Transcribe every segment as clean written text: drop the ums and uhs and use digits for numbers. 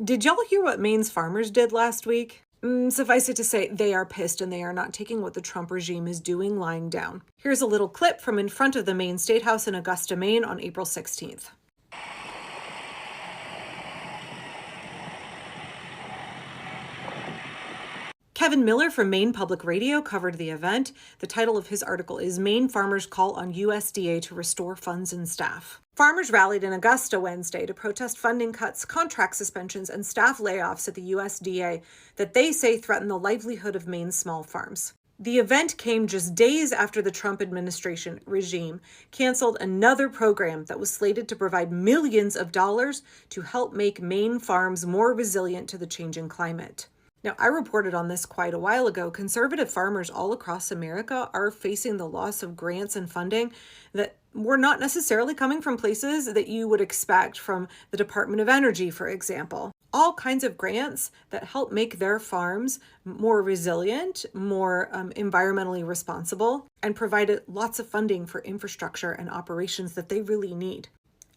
Did y'all hear what Maine's farmers did last week? Suffice it to say, they are pissed and they are not taking what the Trump regime is doing lying down. Here's a little clip from in front of the Maine State House in Augusta, Maine on April 16th. Kevin Miller from Maine Public Radio covered the event. The title of his article is Maine Farmers Call on USDA to Restore Funds and Staff. Farmers rallied in Augusta Wednesday to protest funding cuts, contract suspensions, and staff layoffs at the USDA that they say threaten the livelihood of Maine's small farms. The event came just days after the Trump administration regime canceled another program that was slated to provide millions of dollars to help make Maine farms more resilient to the changing climate. Now, I reported on this quite a while ago. Conservative farmers all across America are facing the loss of grants and funding that were not necessarily coming from places that you would expect from the Department of Energy, for example. All kinds of grants that help make their farms more resilient, more environmentally responsible, and provided lots of funding for infrastructure and operations that they really need.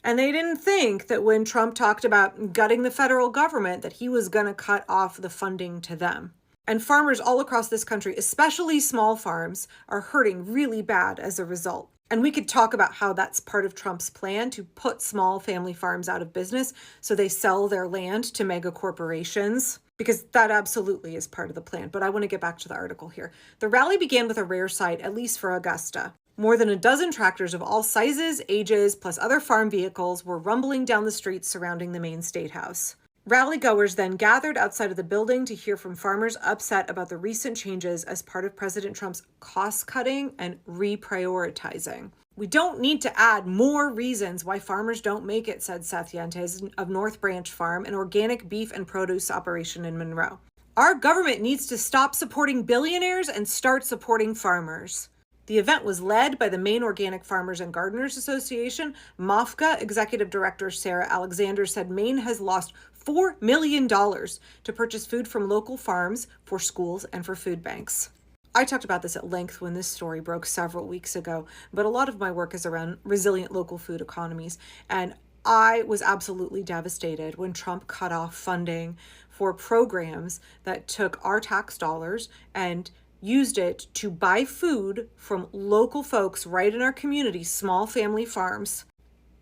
And they didn't think that when Trump talked about gutting the federal government, that he was going to cut off the funding to them. And farmers all across this country, especially small farms, are hurting really bad as a result. And we could talk about how that's part of Trump's plan to put small family farms out of business so they sell their land to mega corporations, because that absolutely is part of the plan. But I want to get back to the article here. The rally began with a rare sight, at least for Augusta. More than a dozen tractors of all sizes, ages, plus other farm vehicles were rumbling down the streets surrounding the Maine State House. Rally goers then gathered outside of the building to hear from farmers upset about the recent changes as part of President Trump's cost-cutting and reprioritizing. We don't need to add more reasons why farmers don't make it, said Seth Yentes of North Branch Farm, an organic beef and produce operation in Monroe. Our government needs to stop supporting billionaires and start supporting farmers. The event was led by the Maine Organic Farmers and Gardeners Association. MOFGA Executive Director Sarah Alexander said Maine has lost $4 million to purchase food from local farms for schools and for food banks. I talked about this at length when this story broke several weeks ago, but a lot of my work is around resilient local food economies, and I was absolutely devastated when Trump cut off funding for programs that took our tax dollars and used it to buy food from local folks right in our community, small family farms,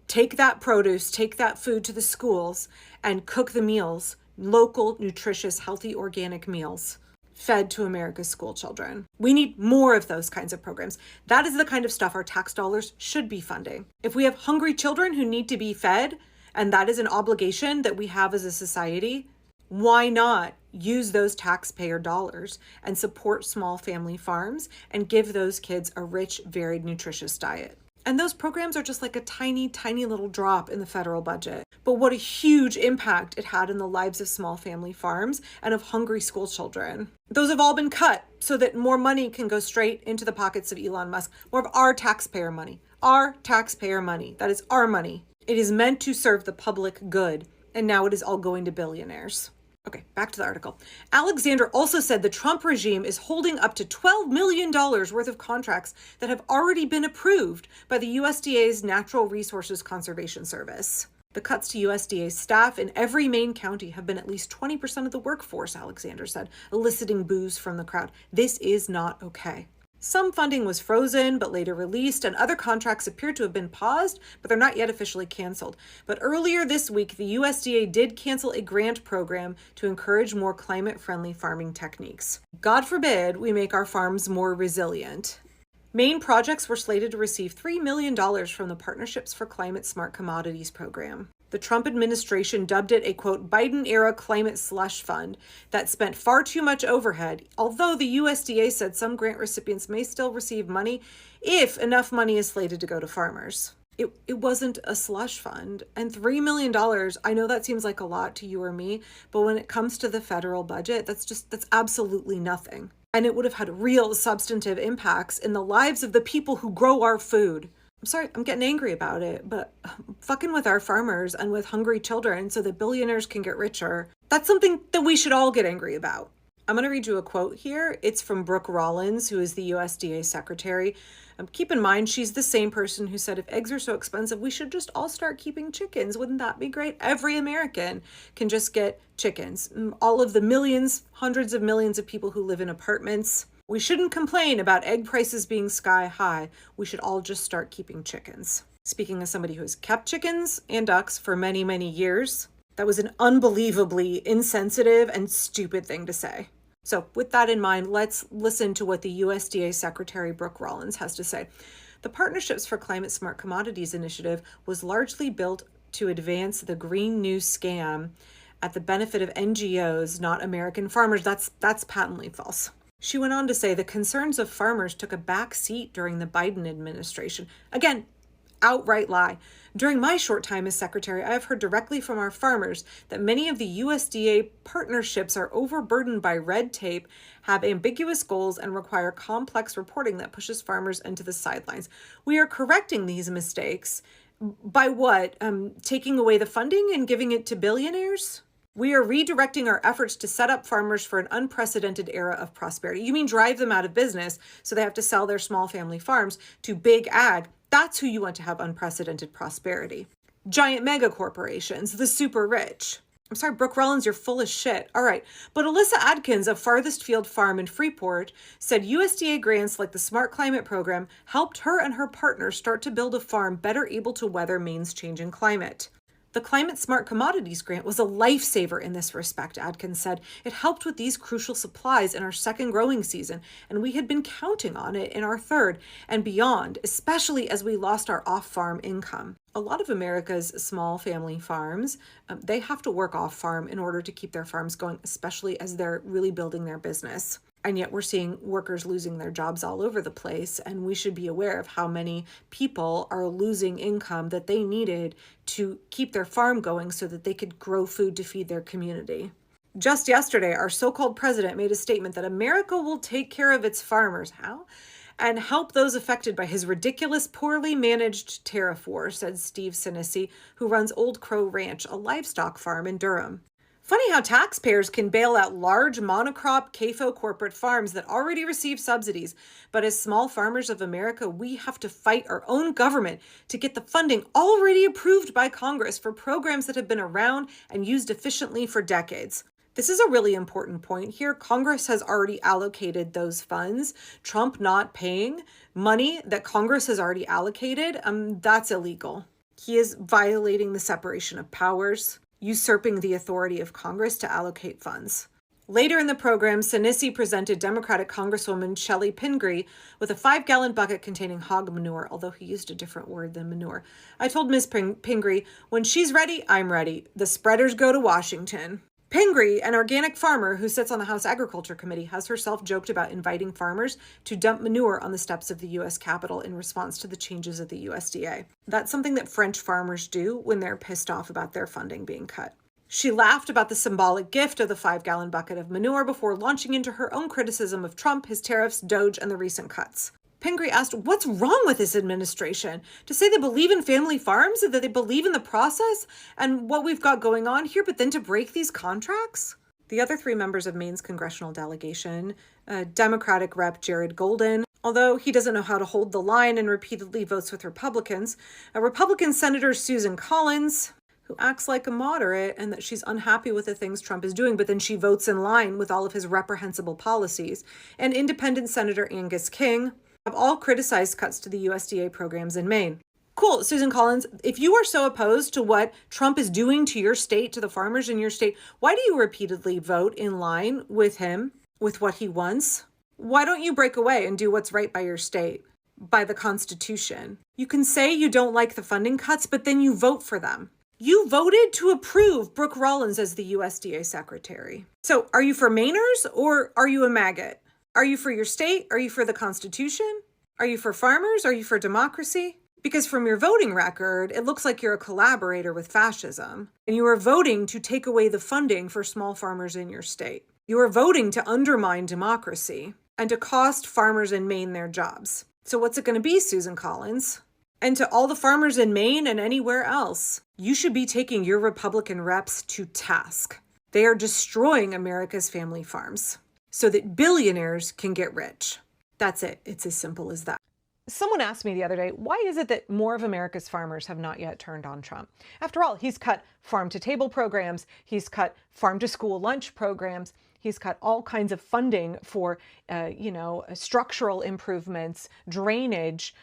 take that produce, take that food to the schools, and cook the meals, local, nutritious, healthy, organic meals fed to America's school children. We need more of those kinds of programs. That is the kind of stuff our tax dollars should be funding. If we have hungry children who need to be fed, and that is an obligation that we have as a society, why not use those taxpayer dollars and support small family farms and give those kids a rich, varied, nutritious diet? And those programs are just like a tiny, tiny little drop in the federal budget. But what a huge impact it had in the lives of small family farms and of hungry school children. Those have all been cut so that more money can go straight into the pockets of Elon Musk. More of our taxpayer money. Our taxpayer money. That is our money. It is meant to serve the public good. And now it is all going to billionaires. Okay, back to the article. Alexander also said the Trump regime is holding up to $12 million worth of contracts that have already been approved by the USDA's Natural Resources Conservation Service. The cuts to USDA staff in every Maine county have been at least 20% of the workforce, Alexander said, eliciting boos from the crowd. This is not okay. Some funding was frozen but later released, and other contracts appear to have been paused, but they're not yet officially canceled. But earlier this week, the USDA did cancel a grant program to encourage more climate-friendly farming techniques. God forbid we make our farms more resilient. Maine projects were slated to receive $3 million from the Partnerships for Climate Smart Commodities program. The Trump administration dubbed it a, quote, Biden-era climate slush fund that spent far too much overhead, although the USDA said some grant recipients may still receive money if enough money is slated to go to farmers. It wasn't a slush fund. And $3 million, I know that seems like a lot to you or me, but when it comes to the federal budget, that's absolutely nothing. And it would have had real substantive impacts in the lives of the people who grow our food. I'm sorry, I'm getting angry about it, but fucking with our farmers and with hungry children so that billionaires can get richer, that's something that we should all get angry about. I'm going to read you a quote here. It's from Brooke Rollins, who is the USDA secretary. Keep in mind, she's the same person who said if eggs are so expensive, we should just all start keeping chickens. Wouldn't that be great? Every American can just get chickens. All of the millions, hundreds of millions of people who live in apartments. We shouldn't complain about egg prices being sky high. We should all just start keeping chickens. Speaking as somebody who has kept chickens and ducks for many, many years, that was an unbelievably insensitive and stupid thing to say. So with that in mind, let's listen to what the USDA Secretary Brooke Rollins has to say. The Partnerships for Climate Smart Commodities initiative was largely built to advance the Green New Scam at the benefit of NGOs, not American farmers. That's patently false. She went on to say the concerns of farmers took a back seat during the Biden administration. Again, outright lie. During my short time as secretary, I have heard directly from our farmers that many of the USDA partnerships are overburdened by red tape, have ambiguous goals, and require complex reporting that pushes farmers into the sidelines. We are correcting these mistakes by what? Taking away the funding and giving it to billionaires? We are redirecting our efforts to set up farmers for an unprecedented era of prosperity. You mean drive them out of business so they have to sell their small family farms to big ag? That's who you want to have unprecedented prosperity. Giant mega corporations, the super rich. I'm sorry, Brooke Rollins, you're full of shit. All right. But Alyssa Adkins of Farthest Field Farm in Freeport said USDA grants like the Smart Climate Program helped her and her partners start to build a farm better able to weather Maine's changing climate. The Climate Smart Commodities Grant was a lifesaver in this respect, Adkins said. It helped with these crucial supplies in our second growing season, and we had been counting on it in our third and beyond, especially as we lost our off-farm income. A lot of America's small family farms, they have to work off-farm in order to keep their farms going, especially as they're really building their business. And yet we're seeing workers losing their jobs all over the place. And we should be aware of how many people are losing income that they needed to keep their farm going so that they could grow food to feed their community. Just yesterday, our so-called president made a statement that America will take care of its farmers. How? And help those affected by his ridiculous, poorly managed tariff war, said Steve Sinisi, who runs Old Crow Ranch, a livestock farm in Durham. Funny how taxpayers can bail out large monocrop CAFO corporate farms that already receive subsidies. But as small farmers of America, we have to fight our own government to get the funding already approved by Congress for programs that have been around and used efficiently for decades. This is a really important point here. Congress has already allocated those funds. Trump not paying money that Congress has already allocated, that's illegal. He is violating the separation of powers, usurping the authority of Congress to allocate funds. Later in the program, Sinisi presented Democratic Congresswoman Shelley Pingree with a 5-gallon bucket containing hog manure, although he used a different word than manure. I told Ms. Pingree, when she's ready, I'm ready. The spreaders go to Washington. Pingree, an organic farmer who sits on the House Agriculture Committee, has herself joked about inviting farmers to dump manure on the steps of the U.S. Capitol in response to the changes at the USDA. That's something that French farmers do when they're pissed off about their funding being cut. She laughed about the symbolic gift of the 5-gallon bucket of manure before launching into her own criticism of Trump, his tariffs, DOGE, and the recent cuts. Pingree asked, what's wrong with this administration? To say they believe in family farms, that they believe in the process and what we've got going on here, but then to break these contracts? The other 3 members of Maine's congressional delegation, Democratic Rep. Jared Golden, although he doesn't know how to hold the line and repeatedly votes with Republicans, Republican Senator Susan Collins, who acts like a moderate and that she's unhappy with the things Trump is doing, but then she votes in line with all of his reprehensible policies, and Independent Senator Angus King, have all criticized cuts to the USDA programs in Maine. Cool, Susan Collins, if you are so opposed to what Trump is doing to your state, to the farmers in your state, why do you repeatedly vote in line with him, with what he wants? Why don't you break away and do what's right by your state, by the Constitution? You can say you don't like the funding cuts, but then you vote for them. You voted to approve Brooke Rollins as the USDA secretary. So are you for Mainers or are you a maggot? Are you for your state? Are you for the Constitution? Are you for farmers? Are you for democracy? Because from your voting record, it looks like you're a collaborator with fascism, and you are voting to take away the funding for small farmers in your state. You are voting to undermine democracy and to cost farmers in Maine their jobs. So what's it going to be, Susan Collins? And to all the farmers in Maine and anywhere else, you should be taking your Republican reps to task. They are destroying America's family farms. so that billionaires can get rich. That's it. It's as simple as that. Someone asked me the other day, why is it that more of America's farmers have not yet turned on Trump? After all, he's cut farm-to-table programs, he's cut farm-to-school lunch programs, he's cut all kinds of funding for, structural improvements, drainage,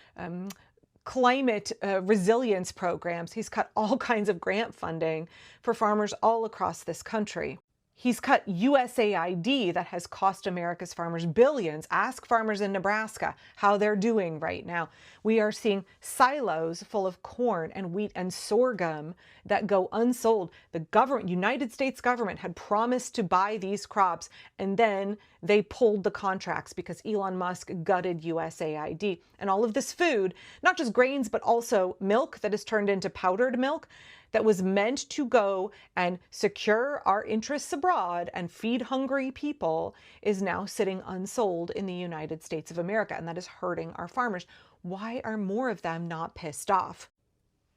climate resilience programs. He's cut all kinds of grant funding for farmers all across this country. He's cut USAID that has cost America's farmers billions. Ask farmers in Nebraska how they're doing right now. We are seeing silos full of corn and wheat and sorghum that go unsold. The government, United States government, had promised to buy these crops, and then they pulled the contracts because Elon Musk gutted USAID. And all of this food, not just grains, but also milk that is turned into powdered milk, that was meant to go and secure our interests abroad and feed hungry people, is now sitting unsold in the United States of America, and that is hurting our farmers. Why are more of them not pissed off?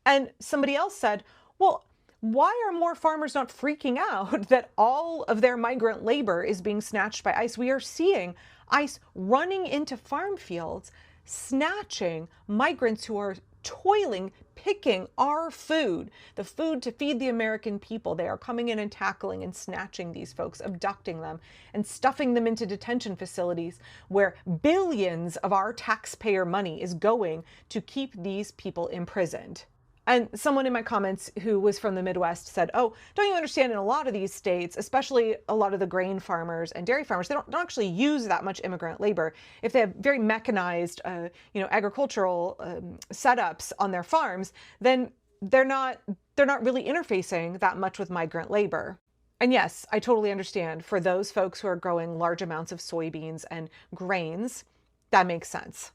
And somebody else said, well, why are more farmers not freaking out that all of their migrant labor is being snatched by ICE? We are seeing ICE running into farm fields, snatching migrants who are toiling, picking our food, the food to feed the American people. They are coming in and tackling and snatching these folks, abducting them, and stuffing them into detention facilities where billions of our taxpayer money is going to keep these people imprisoned. And someone in my comments who was from the Midwest said, oh, don't you understand, in a lot of these states, especially a lot of the grain farmers and dairy farmers, they don't actually use that much immigrant labor. If they have very mechanized, agricultural setups on their farms, then they're not really interfacing that much with migrant labor. And yes, I totally understand, for those folks who are growing large amounts of soybeans and grains, that makes sense.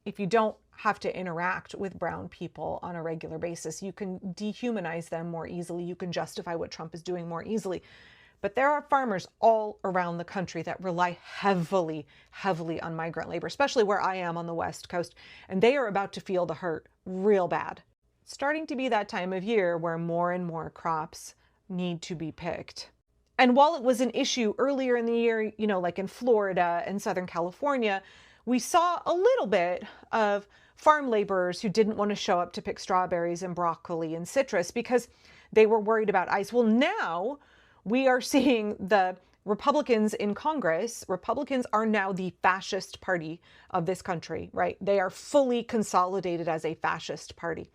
If you don't have to interact with brown people on a regular basis, you can dehumanize them more easily. You can justify what Trump is doing more easily. But there are farmers all around the country that rely heavily, heavily on migrant labor, especially where I am on the West Coast. And they are about to feel the hurt real bad. It's starting to be that time of year where more and more crops need to be picked. And while it was an issue earlier in the year, like in Florida and Southern California, we saw a little bit of farm laborers who didn't want to show up to pick strawberries and broccoli and citrus because they were worried about ICE. Well, now we are seeing the Republicans in Congress. Republicans are now the fascist party of this country, right? They are fully consolidated as a fascist party.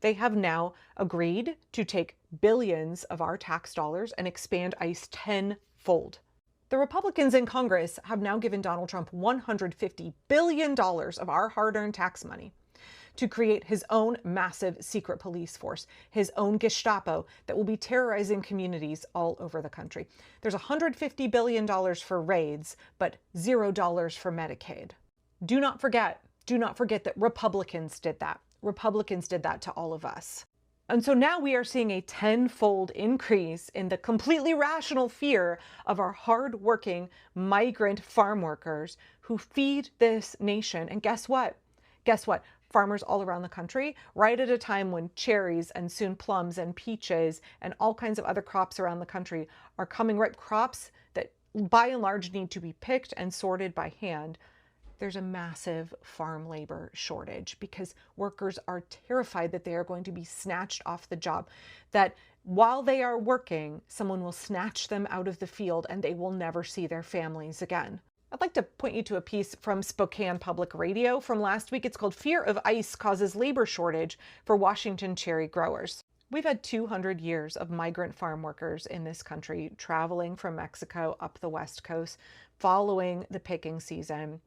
They have now agreed to take billions of our tax dollars and expand ICE tenfold. The Republicans in Congress have now given Donald Trump $150 billion of our hard-earned tax money to create his own massive secret police force, his own Gestapo that will be terrorizing communities all over the country. There's $150 billion for raids, but $0 for Medicaid. Do not forget that Republicans did that. Republicans did that to all of us. And so now we are seeing a tenfold increase in the completely rational fear of our hardworking migrant farm workers who feed this nation. And guess what? Farmers all around the country, right at a time when cherries and soon plums and peaches and all kinds of other crops around the country are coming ripe, crops that by and large need to be picked and sorted by hand. There's a massive farm labor shortage because workers are terrified that they are going to be snatched off the job, that while they are working, someone will snatch them out of the field and they will never see their families again. I'd like to point you to a piece from Spokane Public Radio from last week. It's called "Fear of ICE Causes Labor Shortage for Washington Cherry Growers." We've had 200 years of migrant farm workers in this country traveling from Mexico up the West Coast, following the picking season,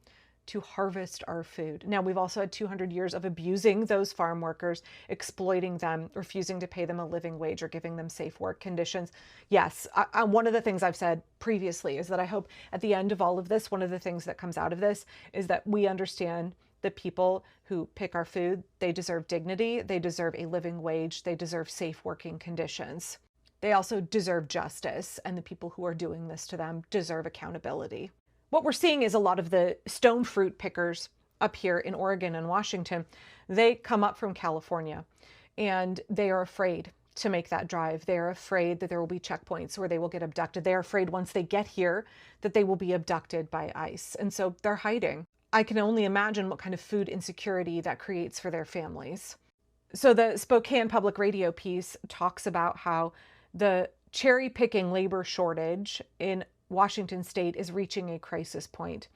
to harvest our food. Now, we've also had 200 years of abusing those farm workers, exploiting them, refusing to pay them a living wage or giving them safe work conditions. Yes, one of the things I've said previously is that I hope at the end of all of this, one of the things that comes out of this is that we understand the people who pick our food, they deserve dignity, they deserve a living wage, they deserve safe working conditions. They also deserve justice, and the people who are doing this to them deserve accountability. What we're seeing is a lot of the stone fruit pickers up here in Oregon and Washington, they come up from California and they are afraid to make that drive. They're afraid that there will be checkpoints where they will get abducted. They're afraid once they get here that they will be abducted by ICE. And so they're hiding. I can only imagine what kind of food insecurity that creates for their families. So the Spokane Public Radio piece talks about how the cherry picking labor shortage in Washington state is reaching a crisis point.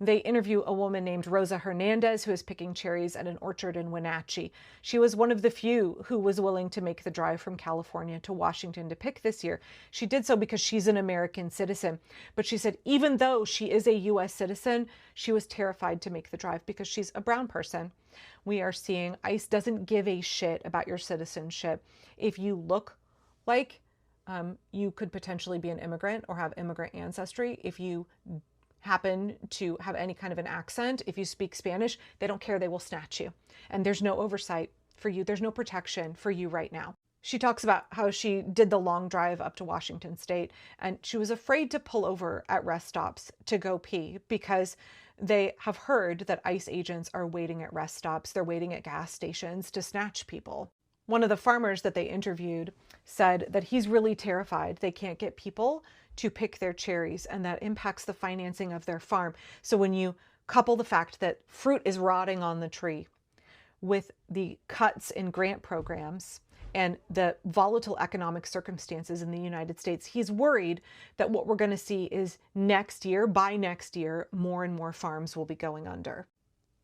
They interview a woman named Rosa Hernandez, who is picking cherries at an orchard in Wenatchee. She was one of the few who was willing to make the drive from California to Washington to pick this year. She did so because she's an American citizen. But she said even though she is a U.S. citizen, she was terrified to make the drive because she's a brown person. We are seeing ICE doesn't give a shit about your citizenship. If you look like you could potentially be an immigrant or have immigrant ancestry, if you happen to have any kind of an accent, if you speak Spanish, they don't care, they will snatch you. And there's no oversight for you. There's no protection for you right now. She talks about how she did the long drive up to Washington state and she was afraid to pull over at rest stops to go pee because they have heard that ICE agents are waiting at rest stops. They're waiting at gas stations to snatch people. One of the farmers that they interviewed said that he's really terrified they can't get people to pick their cherries and that impacts the financing of their farm. So when you couple the fact that fruit is rotting on the tree with the cuts in grant programs and the volatile economic circumstances in the United States, he's worried that what we're going to see is by next year, more and more farms will be going under.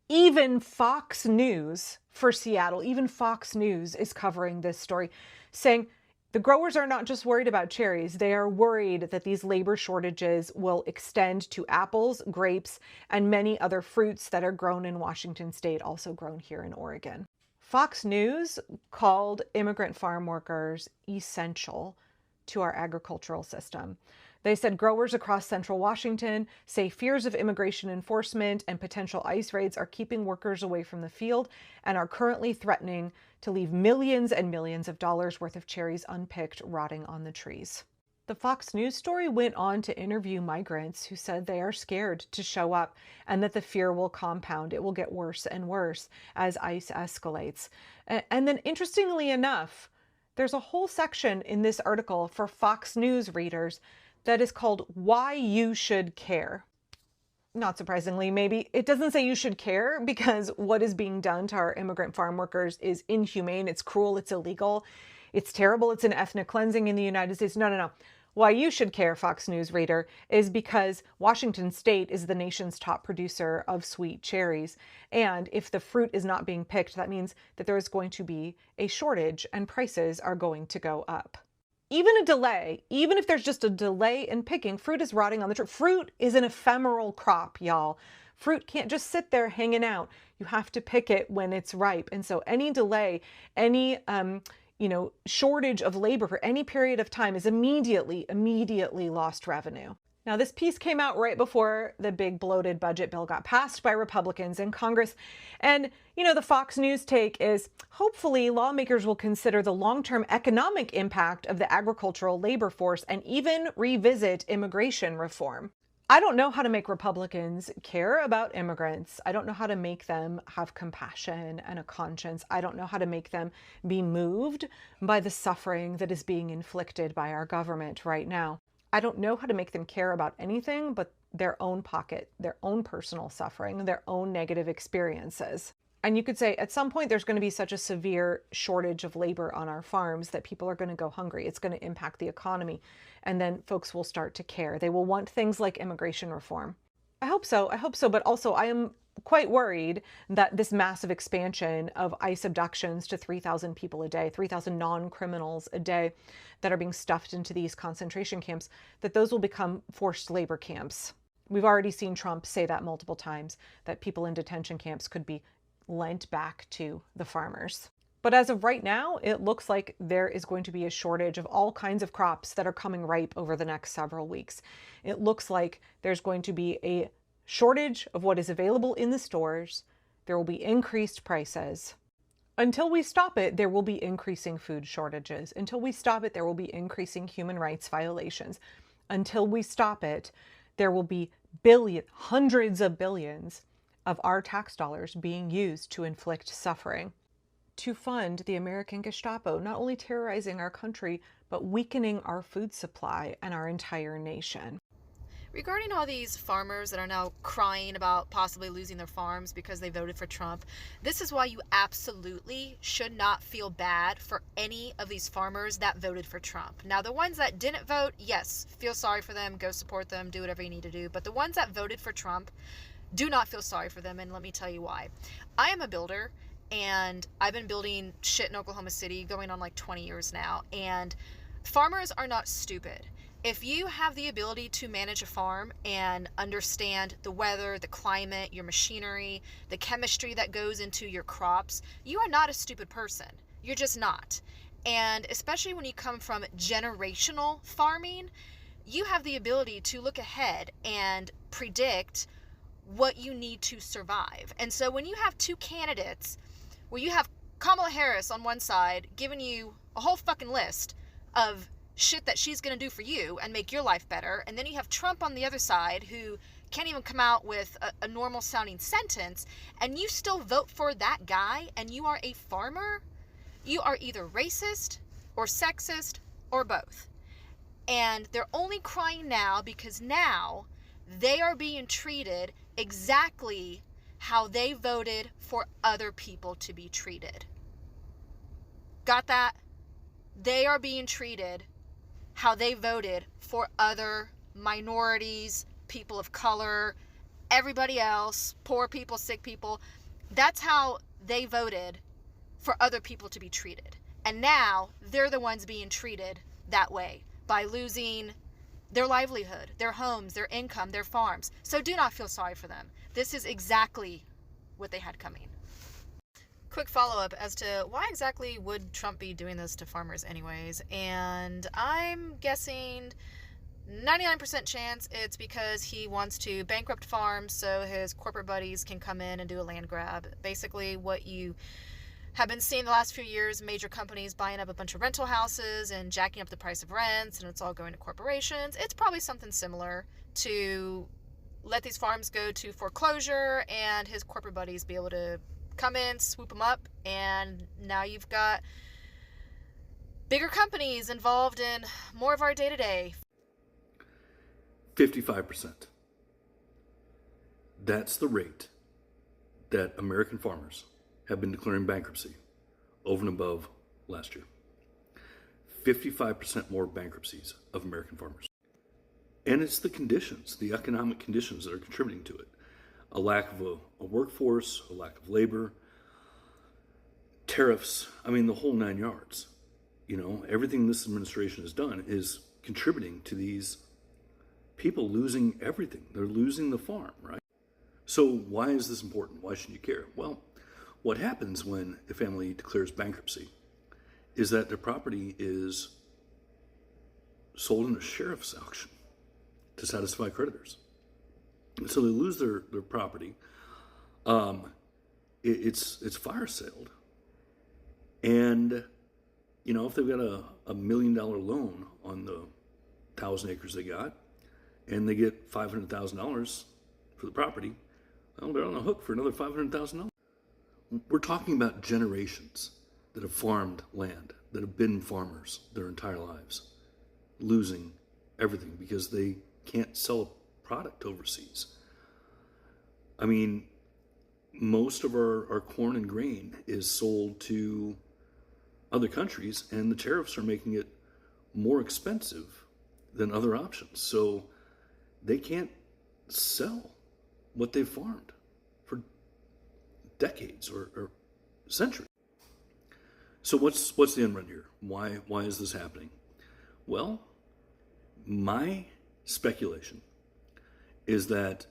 Even Fox News for Seattle, even Fox News is covering this story, saying the growers are not just worried about cherries. They are worried that these labor shortages will extend to apples, grapes, and many other fruits that are grown in Washington state, also grown here in Oregon. Fox News called immigrant farm workers essential to our agricultural system. They said growers across central Washington say fears of immigration enforcement and potential ICE raids are keeping workers away from the field and are currently threatening to leave millions and millions of dollars worth of cherries unpicked, rotting on the trees. The Fox News story went on to interview migrants who said they are scared to show up and that the fear will compound. It will get worse and worse as ICE escalates. And then interestingly enough, there's a whole section in this article for Fox News readers that is called Why You Should Care. Not surprisingly, maybe. It doesn't say you should care because what is being done to our immigrant farm workers is inhumane, it's cruel, it's illegal, it's terrible, it's an ethnic cleansing in the United States. No. Why you should care, Fox News reader, is because Washington state is the nation's top producer of sweet cherries. And if the fruit is not being picked, that means that there is going to be a shortage and prices are going to go up. Even a delay, even if there's just a delay in picking, fruit is rotting on the tree. Fruit is an ephemeral crop, y'all. Fruit can't just sit there hanging out. You have to pick it when it's ripe. And so any delay, any shortage of labor for any period of time is immediately lost revenue. Now, this piece came out right before the big bloated budget bill got passed by Republicans in Congress. And, the Fox News take is hopefully lawmakers will consider the long-term economic impact of the agricultural labor force and even revisit immigration reform. I don't know how to make Republicans care about immigrants. I don't know how to make them have compassion and a conscience. I don't know how to make them be moved by the suffering that is being inflicted by our government right now. I don't know how to make them care about anything but their own pocket, their own personal suffering, their own negative experiences. And you could say at some point there's going to be such a severe shortage of labor on our farms that people are going to go hungry. It's going to impact the economy. And then folks will start to care. They will want things like immigration reform. I hope so. But also I am quite worried that this massive expansion of ICE abductions to 3,000 people a day, 3,000 non-criminals a day that are being stuffed into these concentration camps, that those will become forced labor camps. We've already seen Trump say that multiple times, that people in detention camps could be lent back to the farmers. But as of right now, it looks like there is going to be a shortage of all kinds of crops that are coming ripe over the next several weeks. It looks like there's going to be a shortage of what is available in the stores. There will be increased prices. Until we stop it, there will be increasing food shortages. Until we stop it, there will be increasing human rights violations. Until we stop it, there will be hundreds of billions of our tax dollars being used to inflict suffering. to fund the American Gestapo, not only terrorizing our country, but weakening our food supply and our entire nation. Regarding all these farmers that are now crying about possibly losing their farms because they voted for Trump, this is why you absolutely should not feel bad for any of these farmers that voted for Trump. Now, the ones that didn't vote, yes, feel sorry for them, go support them, do whatever you need to do. But the ones that voted for Trump, do not feel sorry for them, and let me tell you why. I am a builder, and I've been building shit in Oklahoma City going on like 20 years now, and farmers are not stupid. If you have the ability to manage a farm and understand the weather, the climate, your machinery, the chemistry that goes into your crops, you are not a stupid person. You're just not. And especially when you come from generational farming, you have the ability to look ahead and predict what you need to survive. And so when you have two candidates where you have Kamala Harris on one side giving you a whole fucking list of shit that she's going to do for you and make your life better, and then you have Trump on the other side who can't even come out with a normal sounding sentence, and you still vote for that guy, and you are a farmer, you are either racist or sexist or both. And they're only crying now because now they are being treated exactly how they voted for other people to be treated. Got that? They are being treated how they voted for other minorities, people of color, everybody else, poor people, sick people. That's how they voted for other people to be treated. And now they're the ones being treated that way by losing their livelihood, their homes, their income, their farms. So do not feel sorry for them. This is exactly what they had coming. Quick follow-up as to why exactly would Trump be doing this to farmers anyways, and I'm guessing 99% chance it's because he wants to bankrupt farms so his corporate buddies can come in and do a land grab. Basically what you have been seeing the last few years, major companies buying up a bunch of rental houses and jacking up the price of rents, and it's all going to corporations. It's probably something similar to let these farms go to foreclosure and his corporate buddies be able to come in, swoop them up, and now you've got bigger companies involved in more of our day-to-day. 55%. That's the rate that American farmers have been declaring bankruptcy over and above last year. 55% more bankruptcies of American farmers. And it's the conditions, the economic conditions that are contributing to it. A lack of a workforce, a lack of labor, tariffs, I mean, the whole 9 yards. You know, everything this administration has done is contributing to these people losing everything. They're losing the farm, right? So why is this important? Why should you care? Well, what happens when a family declares bankruptcy is that their property is sold in a sheriff's auction to satisfy creditors. So they lose their property. It's fire sailed. And, you know, if they've got a $1 million loan on the 1,000 acres they got, and they get $500,000 for the property, well, they're on the hook for another $500,000. We're talking about generations that have farmed land, that have been farmers their entire lives, losing everything because they can't sell a product overseas. I mean, most of our corn and grain is sold to other countries, and the tariffs are making it more expensive than other options. So they can't sell what they've farmed for decades or centuries. So what's the end run here? Why is this happening? Well, my speculation is that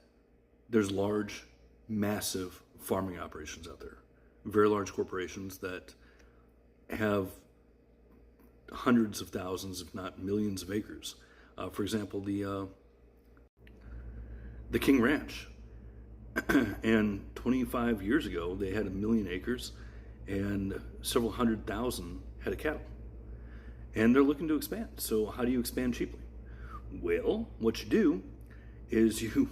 there's large, massive farming operations out there, very large corporations that have hundreds of thousands, if not millions of acres. For example, the King Ranch. And 25 years ago, they had 1 million acres and several 100,000 head of cattle. And they're looking to expand. So how do you expand cheaply? Well, what you do is you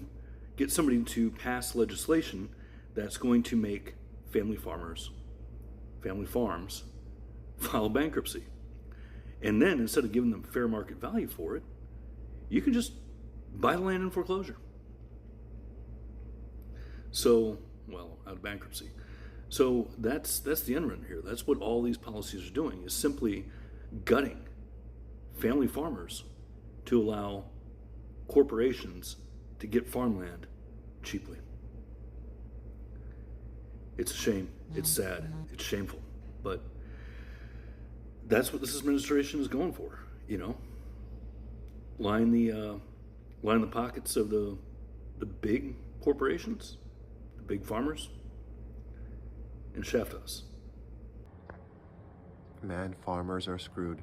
get somebody to pass legislation that's going to make family farmers family farms file bankruptcy. And then instead of giving them fair market value for it, you can just buy the land in foreclosure. So, well, out of bankruptcy. So that's the end run here. That's what all these policies are doing, is simply gutting family farmers to allow corporations to get farmland cheaply. It's a shame. It's sad. It's shameful. But that's what this administration is going for, you know. Line the pockets of the big corporations, the big farmers, and shaft us. Man, farmers are screwed.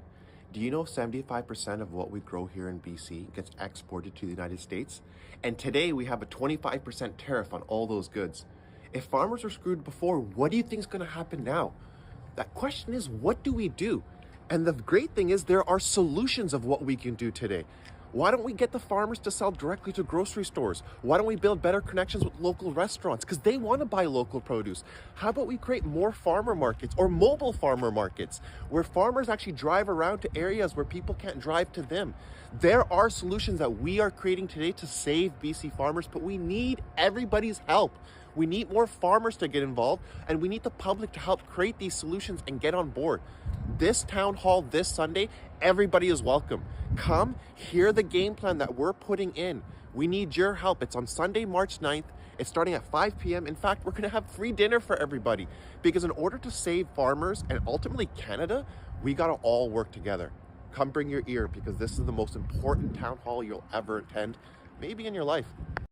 Do you know 75% of what we grow here in BC gets exported to the United States? And today we have a 25% tariff on all those goods. If farmers were screwed before, what do you think is going to happen now? That question is, what do we do? And the great thing is there are solutions of what we can do today. Why don't we get the farmers to sell directly to grocery stores? Why don't we build better connections with local restaurants? Because they want to buy local produce. How about we create more farmer markets or mobile farmer markets where farmers actually drive around to areas where people can't drive to them? There are solutions that we are creating today to save BC farmers, but we need everybody's help. We need more farmers to get involved, and we need the public to help create these solutions and get on board. This town hall this Sunday, everybody is welcome. Come, hear the game plan that we're putting in. We need your help. It's on Sunday, March 9th. It's starting at 5 p.m. In fact, we're going to have free dinner for everybody, because in order to save farmers and ultimately Canada, we got to all work together. Come bring your ear, because this is the most important town hall you'll ever attend, maybe in your life.